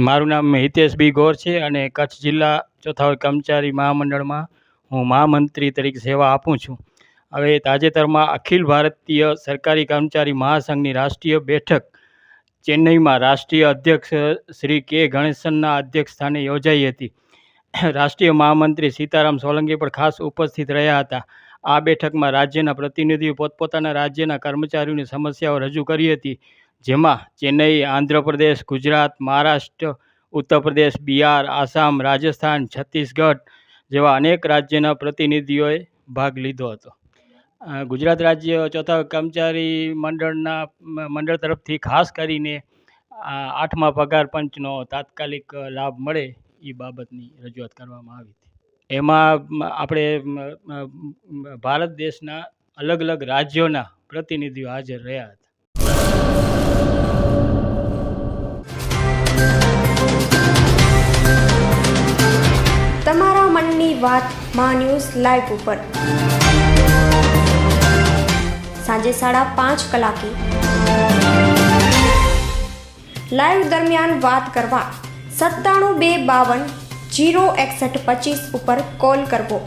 મારું નામ હિતેશ બી ગોર છે અને કચ્છ જિલ્લા ચોથા વર્ગ કર્મચારી મહામંડળમાં હું મહામંત્રી તરીકે સેવા આપું છું. હવે તાજેતરમાં અખિલ ભારતીય સરકારી કર્મચારી મહાસંઘની રાષ્ટ્રીય બેઠક ચેન્નઈમાં રાષ્ટ્રીય અધ્યક્ષ શ્રી કે ગણેશનના અધ્યક્ષ સ્થાને યોજાઈ હતી. રાષ્ટ્રીય મહામંત્રી સીતારામ સોલંકી પણ ખાસ ઉપસ્થિત રહ્યા હતા. આ બેઠકમાં રાજ્યના પ્રતિનિધિઓ પોતપોતાના રાજ્યના કર્મચારીઓની સમસ્યાઓ રજૂ કરી હતી, જેમાં ચેન્નઈ, આંધ્રપ્રદેશ, ગુજરાત, મહારાષ્ટ્ર, ઉત્તર પ્રદેશ, બિહાર, આસામ, રાજસ્થાન, છત્તીસગઢ જેવા અનેક રાજ્યના પ્રતિનિધિઓએ ભાગ લીધો હતો. ગુજરાત રાજ્ય ચોથા કર્મચારી મંડળ તરફથી ખાસ કરીને 8મા પગાર પંચનો તાત્કાલિક લાભ મળે એ બાબતની રજૂઆત કરવામાં આવી હતી. એમાં આપણે ભારત દેશના અલગ અલગ રાજ્યોના પ્રતિનિધિઓ હાજર રહ્યા હતા. તમારા મનની વાત માં ન્યૂઝ લાઈવ ઉપર સાંજે 5:30 કલાકે લાઈવ દરમિયાન વાત કરવા 97 252 06125 ઉપર કોલ કરવો.